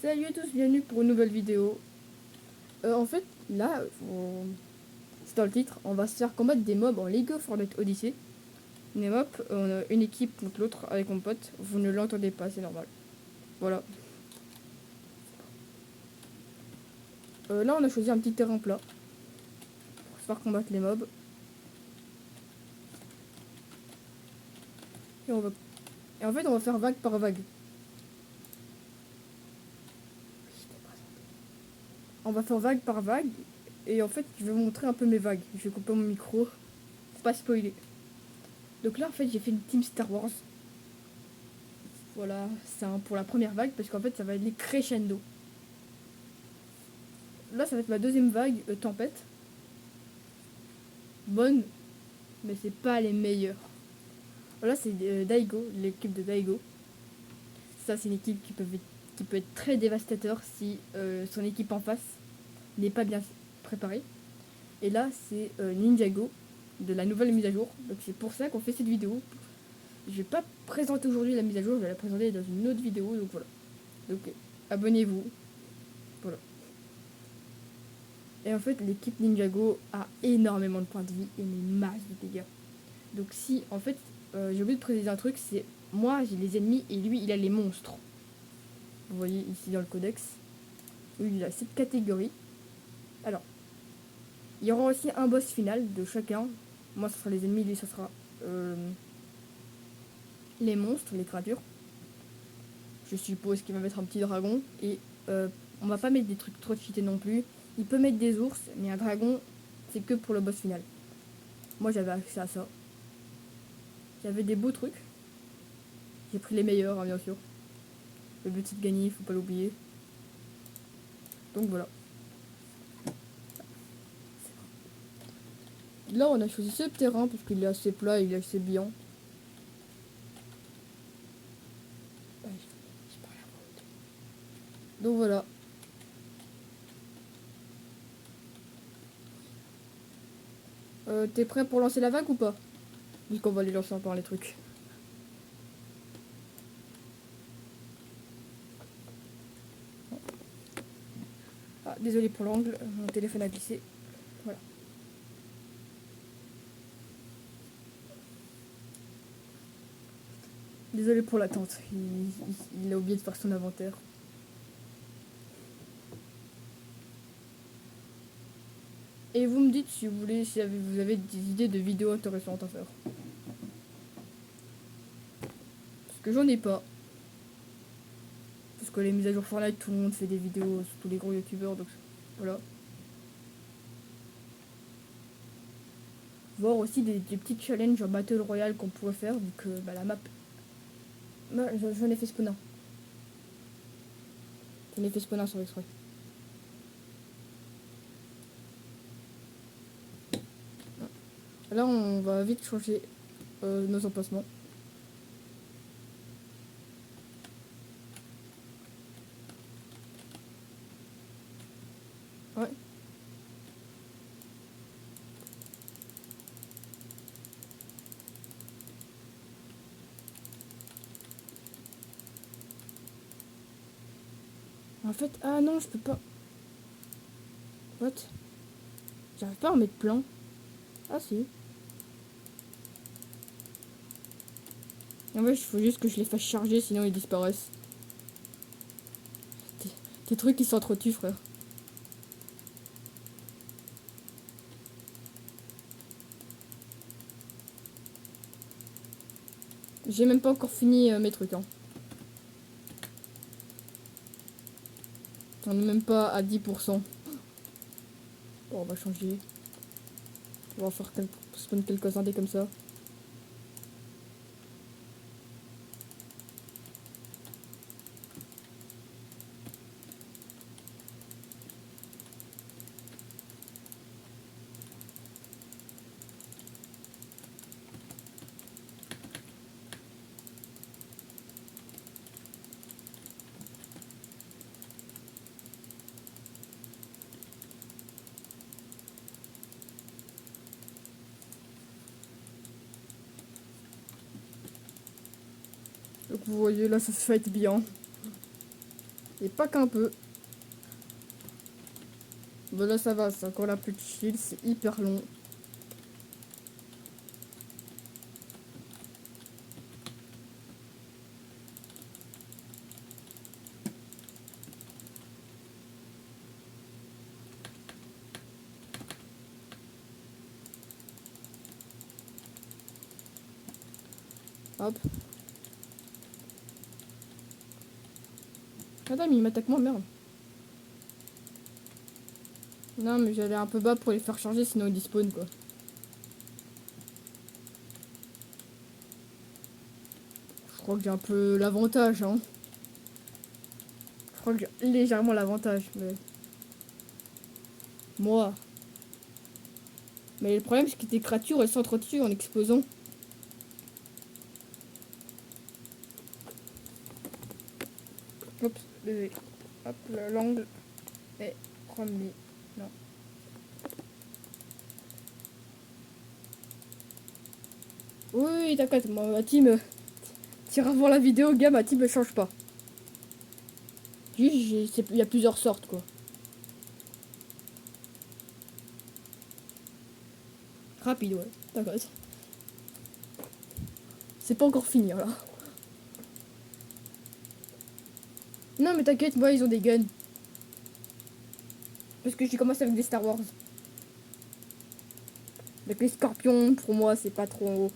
Salut à tous, bienvenue pour une nouvelle vidéo. En fait, là, c'est dans le titre, on va se faire combattre des mobs en Lego Fortnite Odyssey. Les mobs, on a une équipe contre l'autre avec mon pote. Vous ne l'entendez pas, c'est normal. Voilà. Là, on a choisi un petit terrain plat pour se faire combattre les mobs. Et, et en fait, on va faire vague par vague. On va faire vague par vague. Et en fait, je vais vous montrer un peu mes vagues. Je vais couper mon micro pour pas spoiler. Donc là, en fait, j'ai fait une team Star Wars. Voilà, c'est pour la première vague parce qu'en fait, ça va aller crescendo. Là, ça va être ma deuxième vague, tempête. Bonne, mais c'est pas les meilleurs. Voilà, c'est Daigo, l'équipe de Daigo. Ça, c'est une équipe qui peut être très dévastateur si son équipe en face n'est pas bien préparée. Et là, c'est Ninjago de la nouvelle mise à jour. Donc c'est pour ça qu'on fait cette vidéo. Je vais pas présenter aujourd'hui la mise à jour, je vais la présenter dans une autre vidéo. Donc voilà. Donc abonnez-vous. Voilà. Et en fait, l'équipe Ninjago a énormément de points de vie et une masse de dégâts. Donc si, en fait, j'ai oublié de préciser un truc, c'est moi j'ai les ennemis et lui il a les monstres. Vous voyez ici dans le codex. Lui il a cette catégorie. Alors, il y aura aussi un boss final de chacun. Moi ce sera les ennemis, lui ce sera les monstres, les créatures. Je suppose qu'il va mettre un petit dragon. Et on va pas mettre des trucs trop cheatés non plus. Il peut mettre des ours, mais un dragon c'est que pour le boss final. Moi j'avais accès à ça. J'avais des beaux trucs. J'ai pris les meilleurs, hein, bien sûr. Le but c'est de gagner, faut pas l'oublier. Donc voilà. Là on a choisi ce terrain parce qu'il est assez plat, il est assez bien. Donc voilà. T'es prêt pour lancer la vague ou pas? Vu qu'on va les lancer par les trucs. Ah, désolé pour l'angle, mon téléphone a glissé. Voilà. Désolé pour l'attente, il a oublié de faire son inventaire. Et vous me dites si vous voulez, si vous avez des idées de vidéos intéressantes à faire. Parce que j'en ai pas. Parce que les mises à jour Fortnite, tout le monde fait des vidéos, surtout les gros youtubeurs, donc voilà. Voir aussi des petits challenges en Battle Royale qu'on pourrait faire, vu que bah, la map... J'en ai fait spawn un. J'en ai fait spawn un sur extrait. Là, on va vite changer nos emplacements. Ouais. En fait, ah non, je peux pas. What? J'arrive pas à en mettre plein. Ah si. En fait, il faut juste que je les fasse charger, sinon ils disparaissent. Tes trucs qui s'entretuent, frère. J'ai même pas encore fini mes trucs, hein. On est même pas à 10%. Bon, on va changer. On va en faire spawn quelques-uns des comme ça. Donc vous voyez, là, ça se fait bien. Et pas qu'un peu. Bon là ça va, c'est encore la plus chill, c'est hyper long. Hop. Madame, il m'attaque moi, merde. Non, mais j'allais un peu bas pour les faire charger, sinon ils despawnent quoi. Je crois que j'ai un peu l'avantage, hein. Je crois que j'ai légèrement l'avantage, mais... Moi. Mais le problème, c'est que tes créatures, elles s'entretuent en explosant. Oups, désolé. Hop, l'angle est remis. Non. Oui, oui, t'inquiète, moi, ma team... t'iras voir la vidéo, gars, ma team ne change pas. Juste, il y a plusieurs sortes, quoi. Rapide, ouais. T'inquiète. C'est pas encore fini, là. Non, mais t'inquiète, moi, ils ont des guns. Parce que j'ai commencé avec des Star Wars. Avec les scorpions, pour moi, c'est pas trop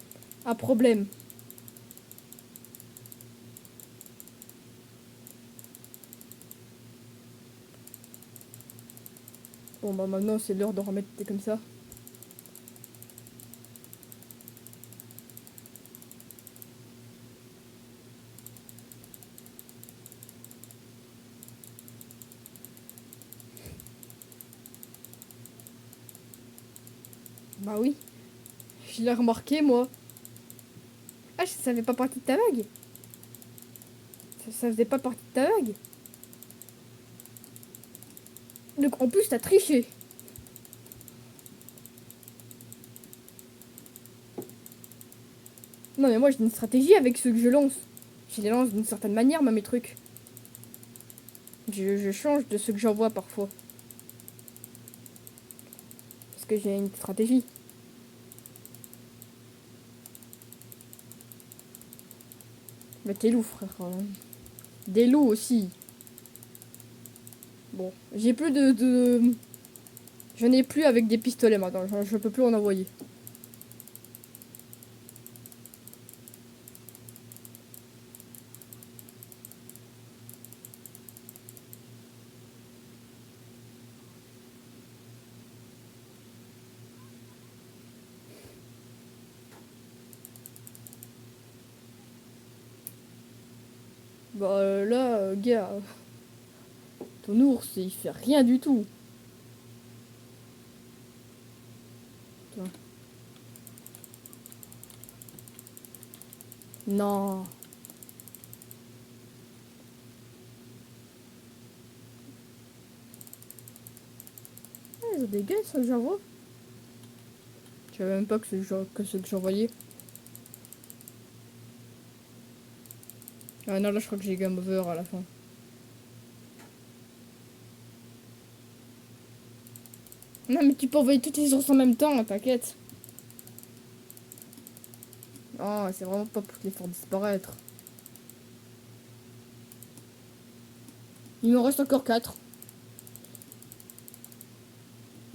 un problème. Bon, bah maintenant, c'est l'heure de remettre comme ça. Bah oui. Je l'ai remarqué, moi. Ah, ça faisait pas partie de ta vague. Ça faisait pas partie de ta vague. Donc, en plus, t'as triché. Non, mais moi, j'ai une stratégie avec ceux que je lance. Je les lance d'une certaine manière, moi, mes trucs. Je change de ceux que j'envoie parfois. Parce que j'ai une stratégie. Mais t'es loup, frère. Des loups aussi. Bon, j'ai plus de... Je n'ai plus avec des pistolets maintenant. Je peux plus en envoyer. Bah là, gars, ton ours, il fait rien du tout. Tiens. Non. Ah, ils ont des gueules, ça que j'envoie. Je savais même pas que c'est que j'envoyais. Ah non, là, je crois que j'ai game over à la fin. Non, mais tu peux envoyer toutes les ours en même temps, t'inquiète. Oh, c'est vraiment pas pour les faire disparaître. Il m'en reste encore 4.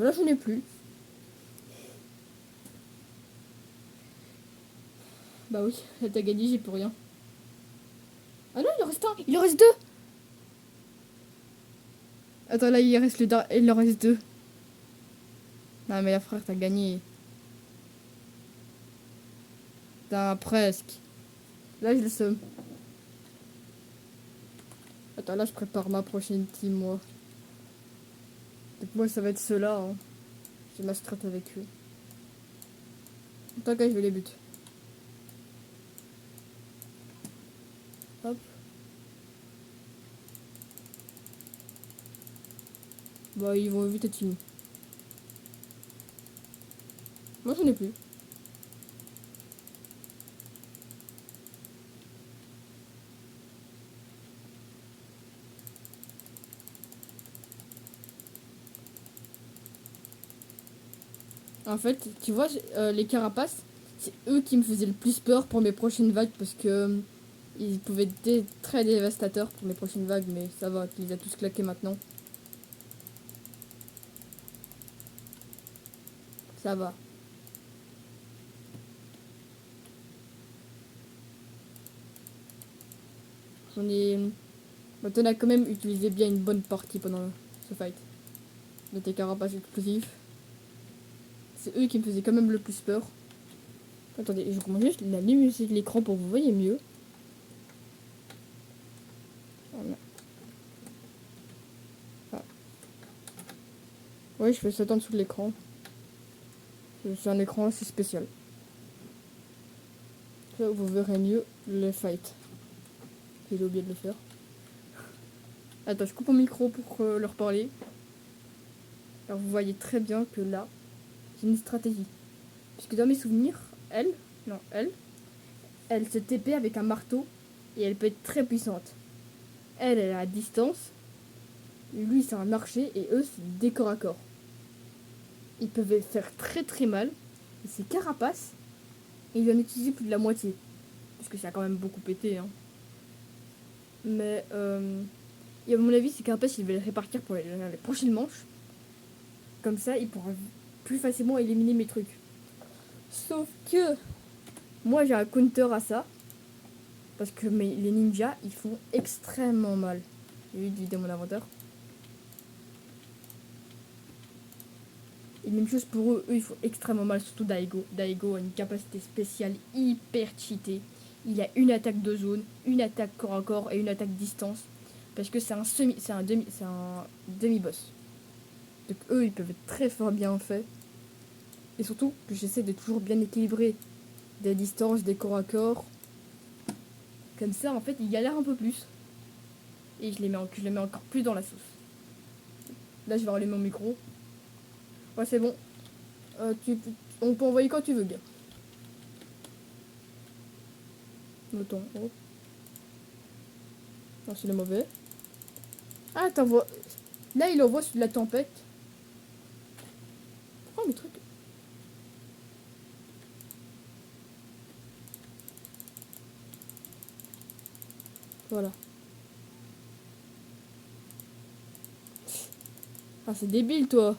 Là, je n'ai plus. Bah oui, là, t'as gagné, j'ai plus rien. Ah non, il en reste un. Il en reste 2. Attends, là, il en reste 2. Non, mais là, frère, t'as gagné. T'as presque. Là, je le somme. Attends, là, je prépare ma prochaine team, moi. Donc, moi, ça va être ceux-là. Hein. J'ai ma strat avec eux. Tant que je vais les buter. Hop. Bah, ils vont vite être team. Moi, j'en ai plus. En fait, tu vois, les carapaces, c'est eux qui me faisaient le plus peur pour mes prochaines vagues parce que ils pouvaient être très dévastateurs pour mes prochaines vagues, mais ça va, tu les as tous claqués maintenant. Ça va. On est. Bah, t'en as quand même utilisé bien une bonne partie pendant ce fight. De tes carapaces explosifs. C'est eux qui me faisaient quand même le plus peur. Attendez, je commence juste la luminosité de l'écran pour que vous voyez mieux. Voilà. Ah. Ouais, je fais ça en dessous de l'écran. C'est un écran assez spécial. Là, vous verrez mieux le fight. J'ai oublié de le faire. Attends, je coupe mon micro pour leur parler. Alors vous voyez très bien que là, j'ai une stratégie. Puisque dans mes souvenirs, elle se TP avec un marteau et elle peut être très puissante. Elle est à distance. Lui, c'est un archer et eux, c'est des corps à corps. Ils peuvent faire très très mal. Et ces carapaces, ils en utilisent plus de la moitié. Parce que ça a quand même beaucoup pété. Hein. Mais, et à mon avis, ces carapaces, ils vont les répartir pour les prochaines manches. Comme ça, ils pourront plus facilement éliminer mes trucs. Sauf que moi, j'ai un counter à ça. Parce que les ninjas, ils font extrêmement mal. J'ai eu de vider mon inventaire. Et même chose pour eux, ils font extrêmement mal, surtout Daigo. Daigo a une capacité spéciale hyper cheatée. Il a une attaque de zone, une attaque corps à corps et une attaque distance. Parce que c'est un demi-boss. Donc eux, ils peuvent être très fort bien faits. Et surtout, que j'essaie de toujours bien équilibrer des distances, des corps à corps. Comme ça, en fait, ils galèrent un peu plus. Et je les mets encore plus dans la sauce. Là, je vais rallumer mon micro. Ouais, c'est bon. On peut envoyer quand tu veux, gars. Attends. Oh. Non, c'est le mauvais. Ah, t'envoies. Là, il envoie sur de la tempête. Pourquoi mes trucs. Voilà. Ah, c'est débile, toi.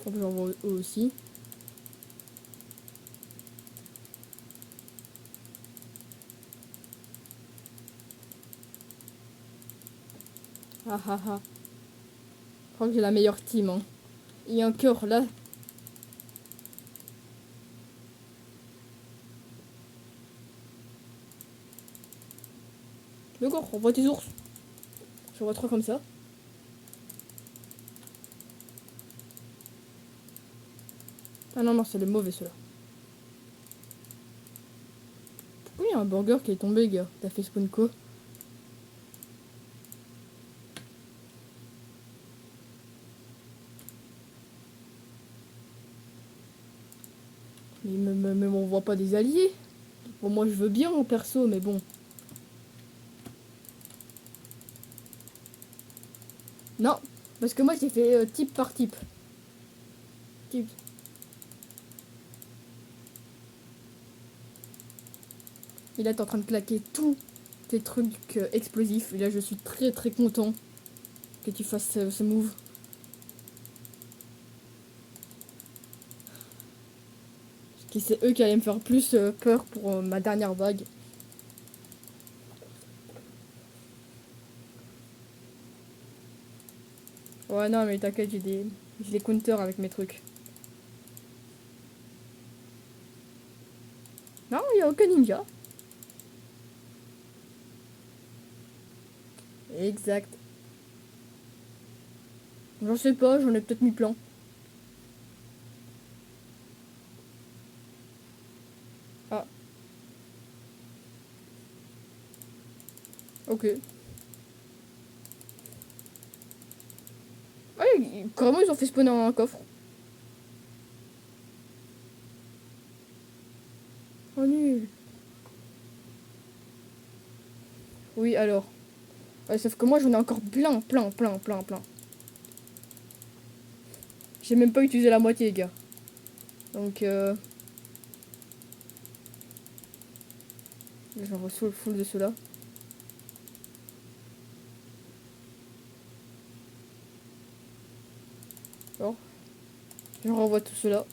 Faut que j'envoie eux aussi. Ah ah ah. Je crois que j'ai la meilleure team. Hein. Et encore là. D'accord, on voit tes ours. Je vois trop comme ça. Ah non, non, c'est les mauvais ceux-là. Pourquoi il y a un burger qui est tombé, gars? T'as fait spawn quoi? Mais on voit pas des alliés. Bon, moi je veux bien en perso, mais bon. Non, parce que moi j'ai fait type par type. Type. Et là t'es en train de claquer tous tes trucs explosifs. Et là je suis très très content que tu fasses ce move. Parce que c'est eux qui allaient me faire plus peur pour ma dernière vague. Ouais non mais t'inquiète, j'ai des counters avec mes trucs. Non, il n'y a aucun ninja. Exact. J'en sais pas, j'en ai peut-être mis plein. Ah, ok. Ah, carrément, ils ont fait spawner un coffre. Oh nul. Oui, alors. Ouais, sauf que moi j'en ai encore plein. J'ai même pas utilisé la moitié, les gars. Donc, j'en reçois le full de ceux-là. Alors, je renvoie tout cela.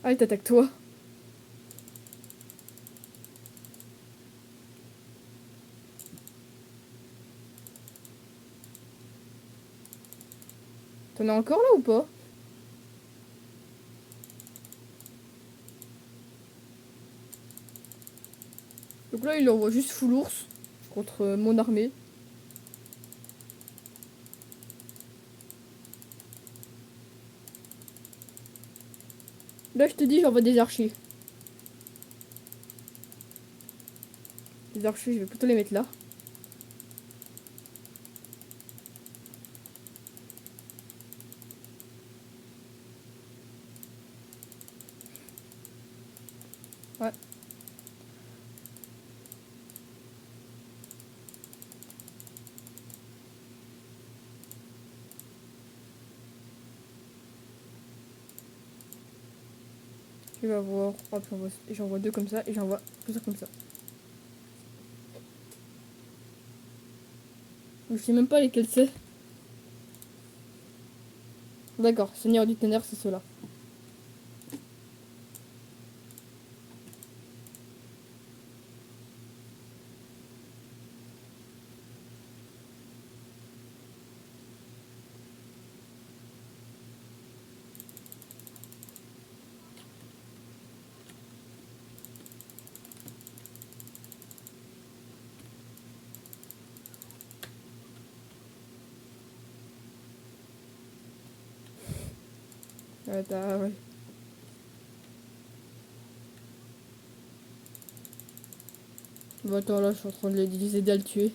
Allez, t'attaques toi. T'en as encore là ou pas? Donc là, il envoie juste full ours contre mon armée. Là, je te dis, j'envoie des archers. Les archers, je vais plutôt les mettre là. Ouais. Je vais avoir... Hop, j'envoie deux comme ça et j'envoie plusieurs comme ça. Je sais même pas lesquels c'est. D'accord, Seigneur du Tonnerre, c'est ceux-là. Ouais, ouais. Bon, attends, là, je suis en train de les aider à le tuer.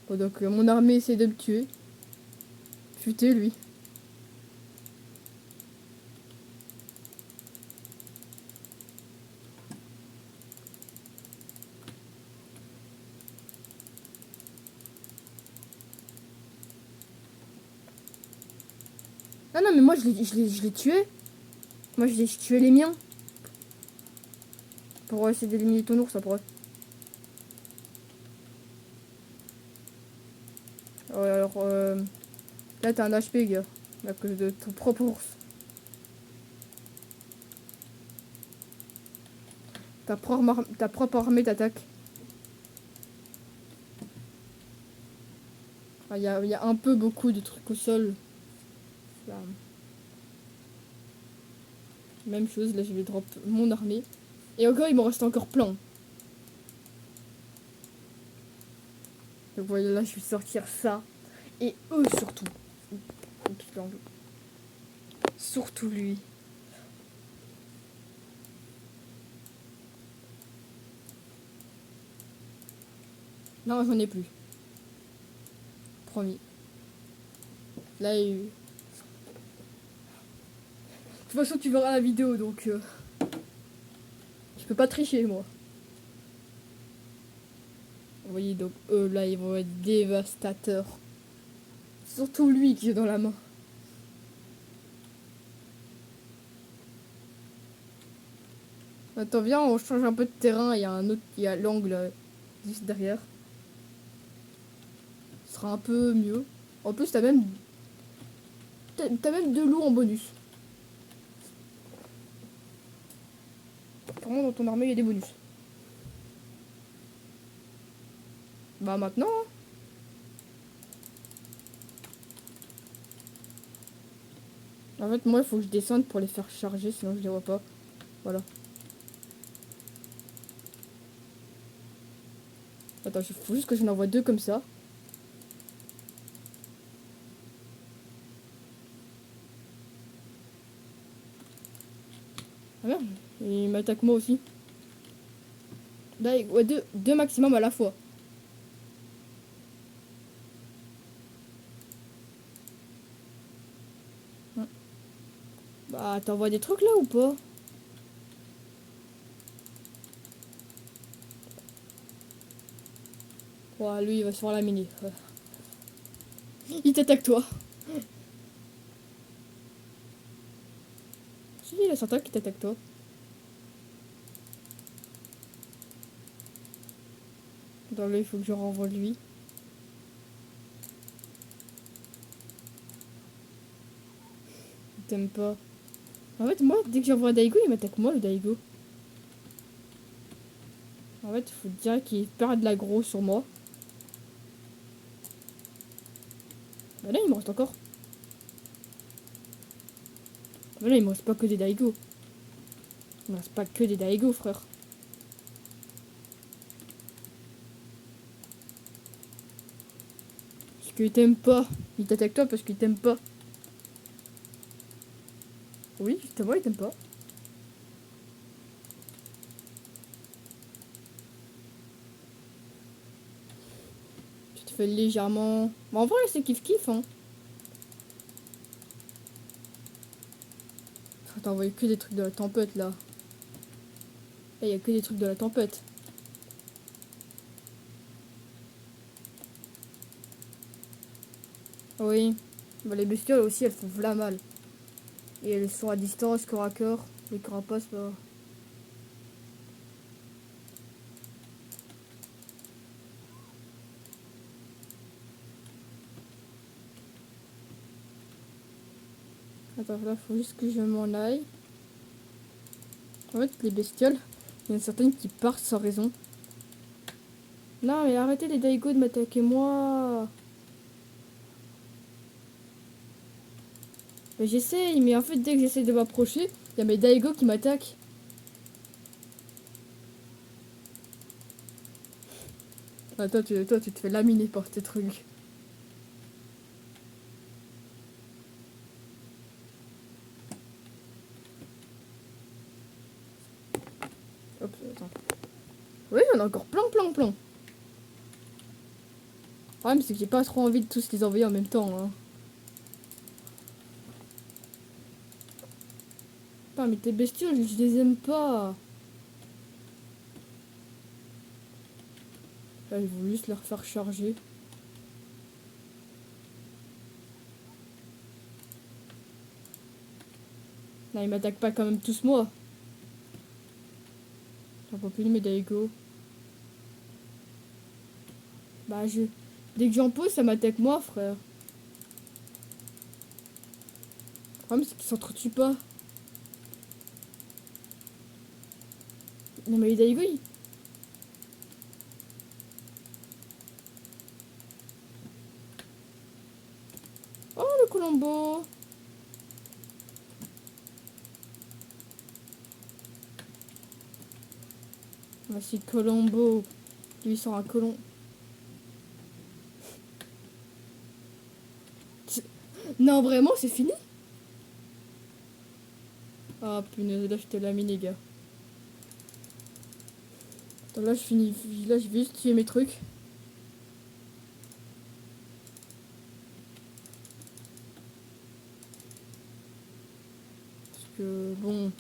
Pendant que mon armée essaie de me tuer. Futé, lui. Ah non, mais moi, je l'ai tué. Moi, j'ai tué les miens. Pour essayer d'éliminer ton ours, ça pourrait. Ouais, alors, là, t'as un HP, gars. À cause de ton propre ours. Ta propre armée t'attaque. Ah, y a un peu beaucoup de trucs au sol. Là. Même chose, là, je vais drop mon armée. Et encore, il m'en reste encore plein. Donc voilà, là, je vais sortir ça. Et eux, surtout. Surtout lui. Non, j'en ai plus. Promis. Là, il y a eu... De toute façon, tu verras la vidéo, donc... je peux pas tricher, moi. Vous voyez, donc eux, là, ils vont être dévastateurs. Surtout lui qui est dans la main. Attends, viens, on change un peu de terrain. Il y a un autre... Il y a l'angle juste derrière. Ce sera un peu mieux. En plus, t'as même... T'as même deux loups en bonus. Vraiment, dans ton armée, il y a des bonus. Bah, maintenant... Hein. En fait, moi, il faut que je descende pour les faire charger, sinon je les vois pas. Voilà. Attends, il faut juste que j'en envoie deux comme ça. Ah merde, il m'attaque moi aussi. Là, ouais, deux maximum à la fois. Bah, t'envoies des trucs là ou pas? Ouais, lui, il va se faire laminer. Ouais. Il t'attaque, toi. Si, il a certains qui t'attaque, toi. Dans là, il faut que je renvoie lui. Il t'aime pas. En fait, moi, dès que j'envoie un Daigo, il m'attaque moi, le Daigo. En fait, il faut dire qu'il perd de l'aggro sur moi. Bah là, il me reste encore. Bah là, il me reste pas que des Daigo. Il me reste pas que des Daigo, frère. Parce qu'il t'aime pas. Il t'attaque toi parce qu'il t'aime pas. Oui, justement, il t'aime pas. Tu te fais légèrement... Bah, en vrai, c'est kiff-kiff, hein. T'as envoyé que des trucs de la tempête, là. Là, il y a que des trucs de la tempête. Oui. Bah, les bestioles aussi, elles font v'là mal. Et elles sont à distance, corps à corps. Les carapaces, bah... Attends, là, faut juste que je m'en aille. En fait, les bestioles, il y en a certaines qui partent sans raison. Non, mais arrêtez les Daigo de m'attaquer, moi. Mais j'essaye, mais en fait, dès que j'essaye de m'approcher, il y a mes Daigo qui m'attaquent. Ah, toi, tu te fais laminer par tes trucs. Hop, attends. Oui, il y en a encore plein, plein, plein. Le problème, c'est que j'ai pas trop envie de tous les envoyer en même temps. Hein. Putain, mais tes bestioles, je les aime pas. Là, ils vont juste les refaire charger. Là, ils m'attaquent pas quand même tous moi. J'en peux plus de mes Daigo. Bah, dès que j'en pose, ça m'attaque moi, frère. Le problème, c'est qu'ils s'entretuent pas. Non, mais les Daigo, ils... Oh, le Colombo. Voici Colombo. Lui, il sort un colon. Non, vraiment, c'est fini? Ah, punaise, là, je te l'ai mis, les gars. Attends, là, je finis. Là, je vais juste tuer mes trucs. Parce que, bon...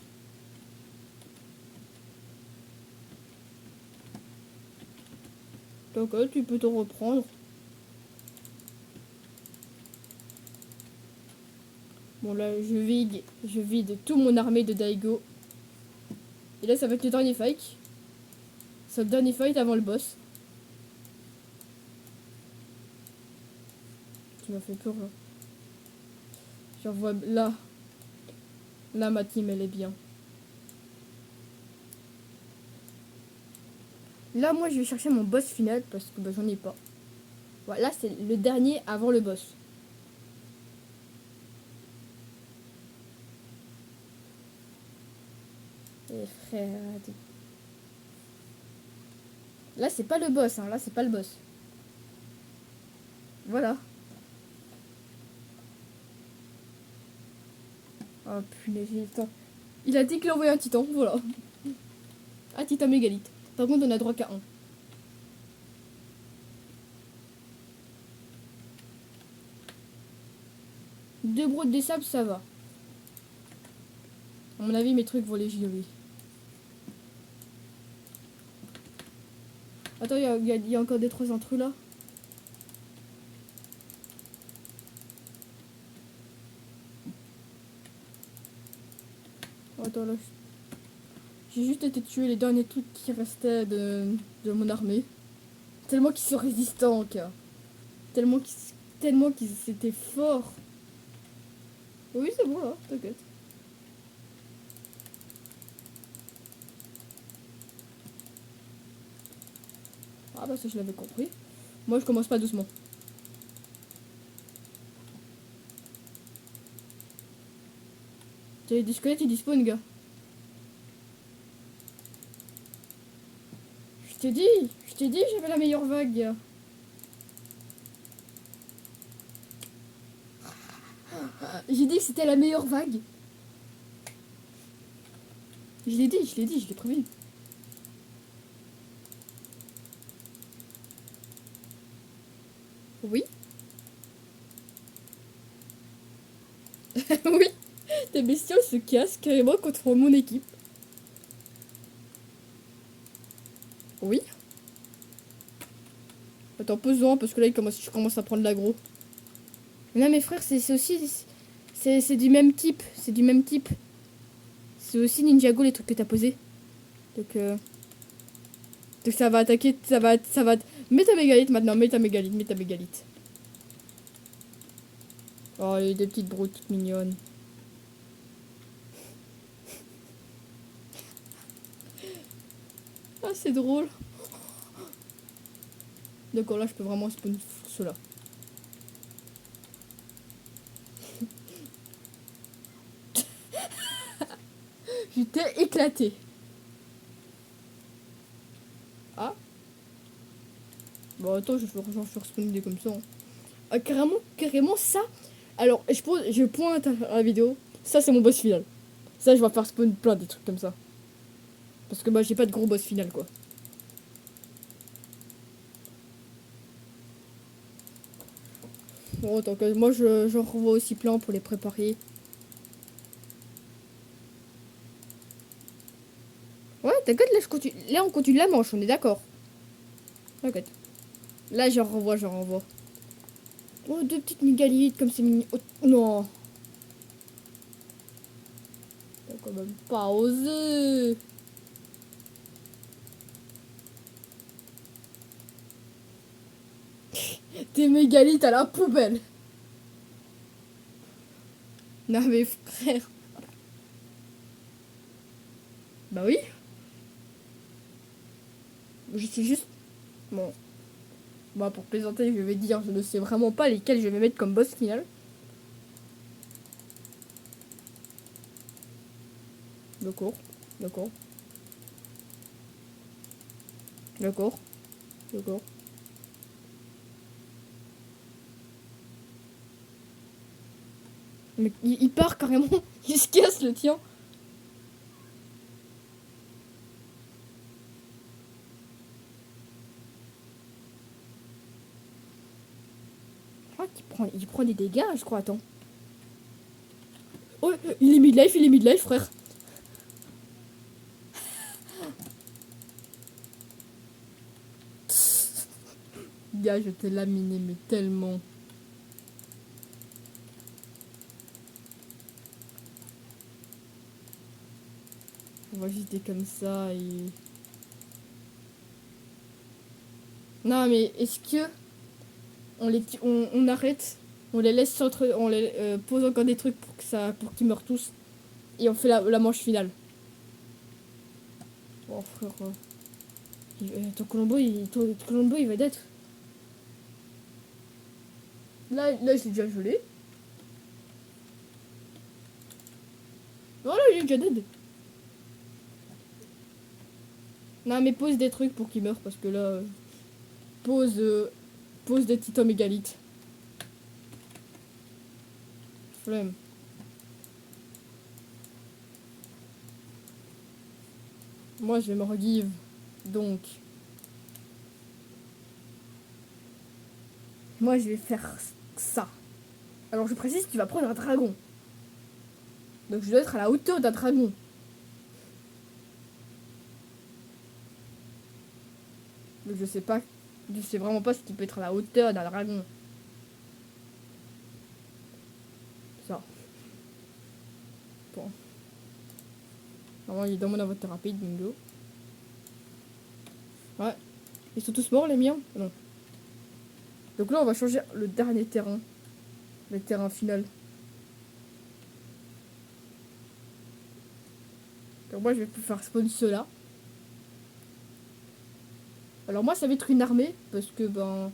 Donc, tu peux te reprendre. Bon, là, je vide tout mon armée de Daigo. Et là, ça va être le dernier fight. C'est le dernier fight avant le boss. Tu m'as fait peur, là. J'en vois là. Là, ma team, elle est bien. Là, moi, je vais chercher mon boss final parce que bah, j'en ai pas. Voilà, c'est le dernier avant le boss. Et frère... Là, c'est pas le boss, hein. Là, c'est pas le boss. Voilà. Oh punaise, il a dit qu'il envoyait un titan, voilà. Un titan mégalith. Par contre, on a droit qu'à un. Deux brodes de sable, ça va. À mon avis, mes trucs vont les girer. Attends, il y a encore des trois intrus là. Attends, là. J'ai juste été tuer les derniers trucs qui restaient de mon armée. Tellement qu'ils sont résistants, quoi. Tellement qu'ils étaient forts. Oui, c'est bon là, t'inquiète. Ah bah ça je l'avais compris. Moi je commence pas doucement. T'as des squelettes, ils dispawn, gars. Je t'ai dit, j'avais la meilleure vague, gars. J'ai dit que c'était la meilleure vague. Je l'ai dit, je l'ai prévu. Oui. Oui. Tes bestioles se cassent carrément contre mon équipe. Oui. Attends, pesons parce que là je commence à prendre l'aggro. Non mes frères, c'est aussi... C'est du même type. C'est du même type. C'est aussi Ninjago les trucs que t'as posés. Donc ça va attaquer, ça va... Mets ta mégalith maintenant, mets ta mégalith. Oh, les deux petites brutes toutes mignonnes. Ah, c'est drôle. D'accord, là je peux vraiment spawn cela. Je t'ai éclaté. Ah. Bon, attends, je vais faire spawner comme ça. Hein. Ah, carrément ça. Alors, je pointe à la vidéo. Ça, c'est mon boss final. Ça, je vais faire spawn plein des trucs comme ça. Parce que bah, j'ai pas de gros boss final, quoi. Bon, tant que moi, j'en revois aussi plein pour les préparer. Ouais, t'inquiète, là, on continue la manche, on est d'accord. T'inquiète. Là, j'en renvoie. Oh, deux petites mégalithes comme c'est mignon. Oh, non. T'as quand même pas osé. Tes mégalithes à la poubelle. Non mais frère. Bah oui. Je suis juste... Bon. Bah pour plaisanter, je vais dire, je ne sais vraiment pas lesquels je vais mettre comme boss final. D'accord. D'accord. D'accord. D'accord. Mais il part carrément. Il se casse le tien. Je crois il prend des dégâts, je crois. Attends. Oh, il est mid-life, frère. Gars, je t'ai laminé, mais tellement. On va juste comme ça et... Non, mais est-ce que on arrête, on les laisse on les pose encore des trucs pour qu'ils meurent tous et on fait la manche finale. Oh frère, ton Colombo il va d'être. Là je l'ai déjà gelé. Voilà, il est déjà dead. Non mais pose des trucs pour qu'il meure parce que là pose pose des titans mégalithes. Flemme. Moi je vais me regive. Donc moi je vais faire ça. Alors je précise, tu vas prendre un dragon. Donc je dois être à la hauteur d'un dragon. Donc je sais pas. Je sais vraiment pas ce qui peut être à la hauteur d'un dragon. Ça. Bon. Normalement, il est dans mon inventaire rapide, bingo. Ouais. Ils sont tous morts, les miens? Non. Donc là, on va changer le dernier terrain. Le terrain final. Donc moi, je vais faire spawn ceux-là. Alors moi, ça va être une armée. Parce que, ben...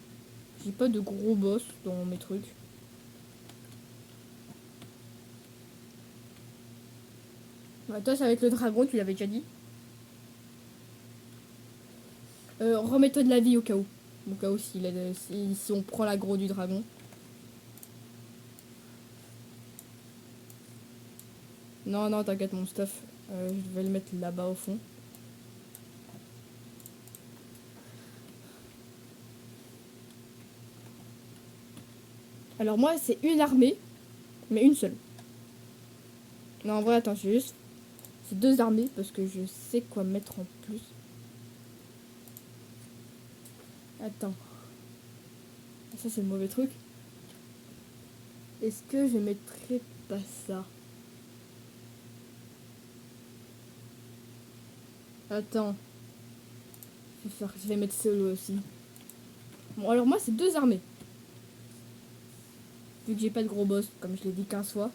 j'ai pas de gros boss dans mes trucs. Ouais, toi, ça va être le dragon, tu l'avais déjà dit. Remets-toi de la vie au cas où. Au cas où si on prend l'aggro du dragon. Non, non, t'inquiète, mon stuff. Je vais le mettre là-bas au fond. Alors moi, c'est une armée, mais une seule. Non, en vrai, attends, c'est deux armées parce que je sais quoi mettre en plus. Attends. Ça, c'est le mauvais truc. Est-ce que je mettrais pas ça? Attends. Je vais mettre solo aussi. Bon, alors moi, c'est deux armées. Vu que j'ai pas de gros boss, comme je l'ai dit 15 fois.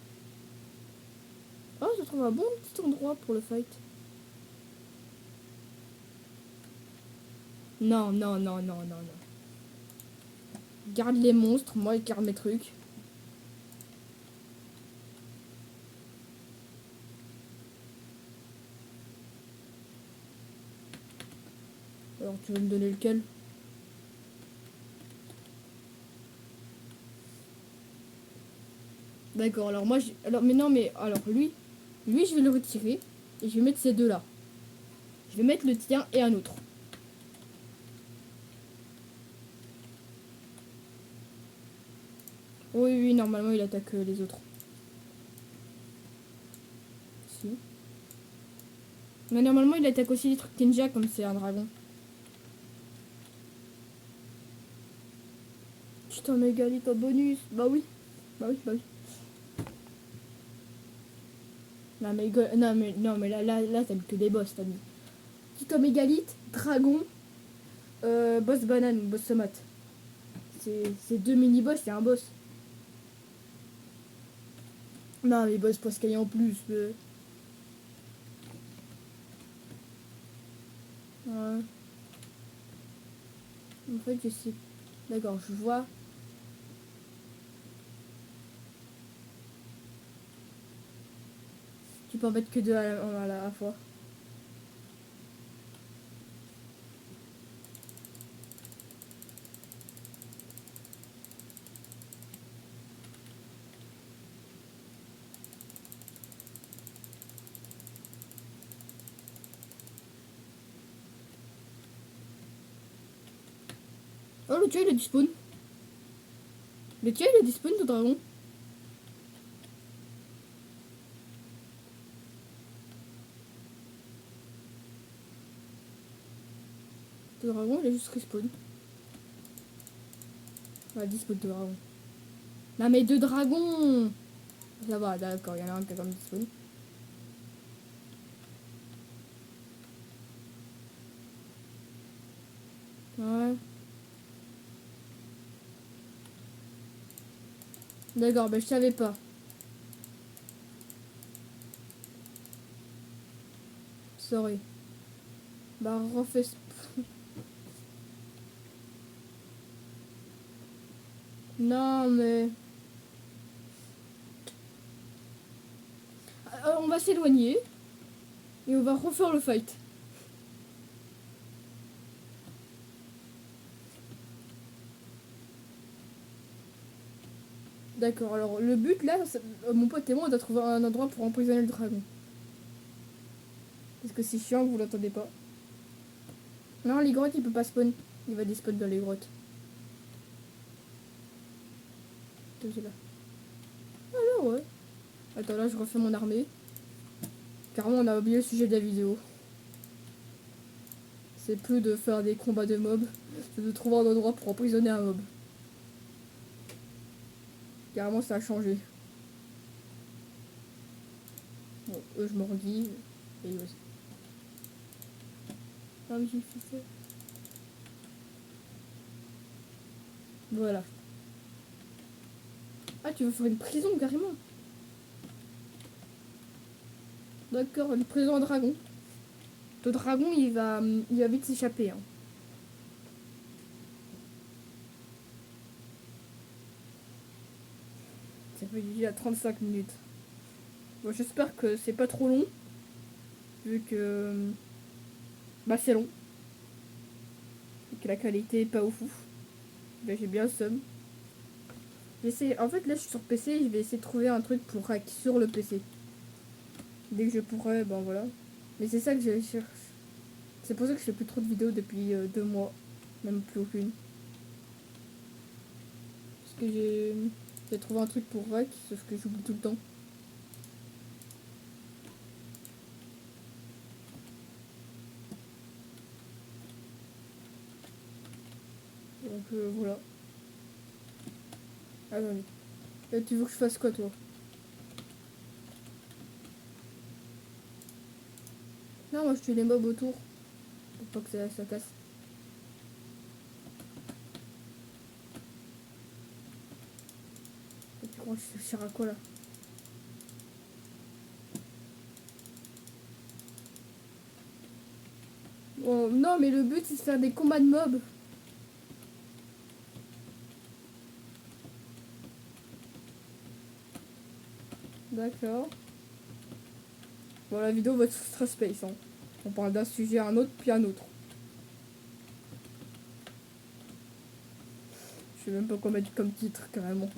Oh, je trouve un bon petit endroit pour le fight. Non, non, non, non, non, non. Garde les monstres, moi je garde mes trucs. Alors tu veux me donner lequel? D'accord, alors moi alors mais non mais alors lui je vais le retirer et je vais mettre ces deux là. Je vais mettre le tien et un autre. Oui oui normalement il attaque les autres. Si. Mais normalement il attaque aussi les trucs ninja comme c'est un dragon. Putain mégalith en bonus. Bah oui. Bah oui, bah oui. Non mais là t'as mis que des boss, t'as mis. Tito mégalith, dragon, boss banane, boss tomate. C'est deux mini-boss et un boss. Non, mais boss Pascal en plus. Ouais. En fait, je sais. D'accord, je vois. Tu peux en mettre que deux à la fois. Oh, le tien il est dispawn. Le tien il est dispawn, le dragon. Le dragon il est juste respawn. Ouais, dispawn de dragon. Non, mais deux dragons. Ça va, d'accord, il y en a un qui est comme dispawn. Ouais. D'accord, bah je savais pas. Sorry. Bah refais. Non, mais. On va s'éloigner. Et on va refaire le fight. D'accord, alors le but là, mon pote et moi, on doit trouver un endroit pour emprisonner le dragon. Parce que c'est chiant que vous l'entendez pas. Non, les grottes, il peut pas spawn. Il va despawn dans les grottes. Là. Ah là, ouais. Attends, là, je refais mon armée. Carrément, on a oublié le sujet de la vidéo. C'est plus de faire des combats de mobs, c'est de trouver un endroit pour emprisonner un mob. Carrément, ça a changé. Bon, eux, je me redis. Et eux aussi. Ah, mais j'ai fait ça. Voilà. Ah, tu veux faire une prison, carrément? D'accord, une prison à dragon. Le dragon, il va vite s'échapper. Hein. Ça fait déjà 35 minutes. Bon, j'espère que c'est pas trop long. Vu que... Bah, c'est long. Et que la qualité est pas ouf. Bah, j'ai bien le seum. En fait, là, je suis sur PC. Je vais essayer de trouver un truc pour hack sur le PC. Dès que je pourrai, ben voilà. Mais c'est ça que je cherche. C'est pour ça que je fais plus trop de vidéos depuis 2 mois. Même plus aucune. Parce que j'ai trouvé un truc pour hack, sauf que j'oublie tout le temps. Donc voilà. Attendez. Tu veux que je fasse quoi, toi? Non, moi je tue les mobs autour. Pour pas que ça casse. Et tu crois que je sers à quoi là? Oh, non, mais le but c'est de faire des combats de mobs. D'accord. Bon, la vidéo va être très space. Hein. On parle d'un sujet à un autre, puis à un autre. Je sais même pas quoi mettre comme titre, carrément.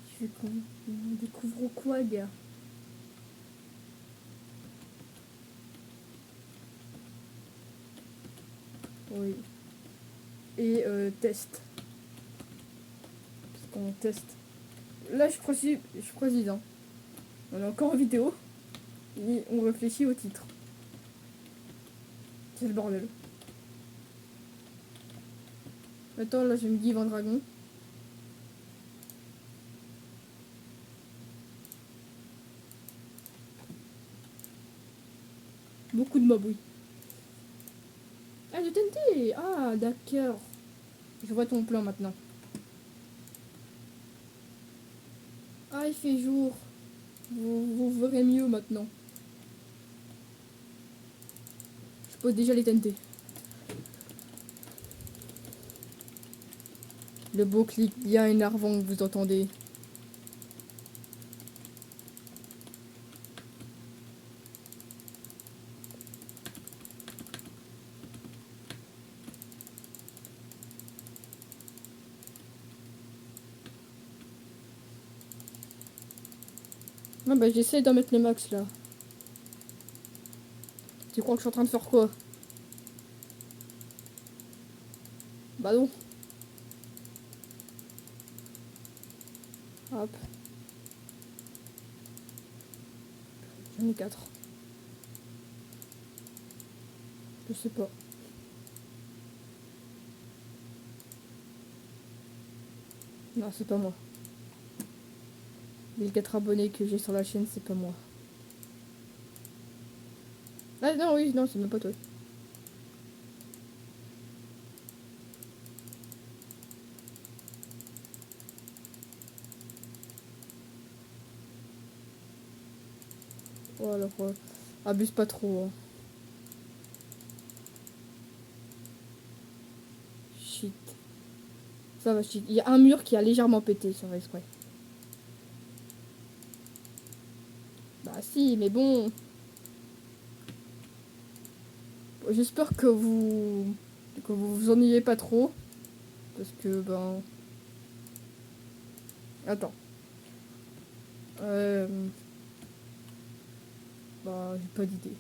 Tu fais quoi? On découvre quoi, gars? Oui. Et test. Parce qu'on teste. Là, je précise. Hein. On est encore en vidéo. Et on réfléchit au titre. C'est le bordel. Attends, là, je me give un dragon. Beaucoup de mobs, oui. Ah, de TNT. Ah, d'accord. Je vois ton plan maintenant. Ah, il fait jour. Vous verrez mieux maintenant. Je pose déjà les TNT. Le beau clic bien énervant que vous entendez. Ah bah j'essaie d'en mettre le max là. Tu crois que je suis en train de faire quoi? Bah non. Hop. J'en ai 4. Je sais pas. Non, c'est pas moi. Les 4 abonnés que j'ai sur la chaîne, c'est pas moi. Ah non, oui, non, c'est même pas toi. Oh alors, abuse pas trop. Hein. Shit. Ça va, shit. Il y a un mur qui a légèrement pété, ça va exprès. Bah si, mais bon. J'espère que vous vous ennuyez pas trop. Parce que, ben... Attends. Euh... Bah, j'ai pas d'idée.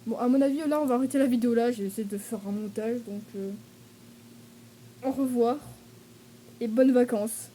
Bon, à mon avis, là, on va arrêter la vidéo là. J'ai essayé de faire un montage, donc... Au revoir. et bonnes vacances.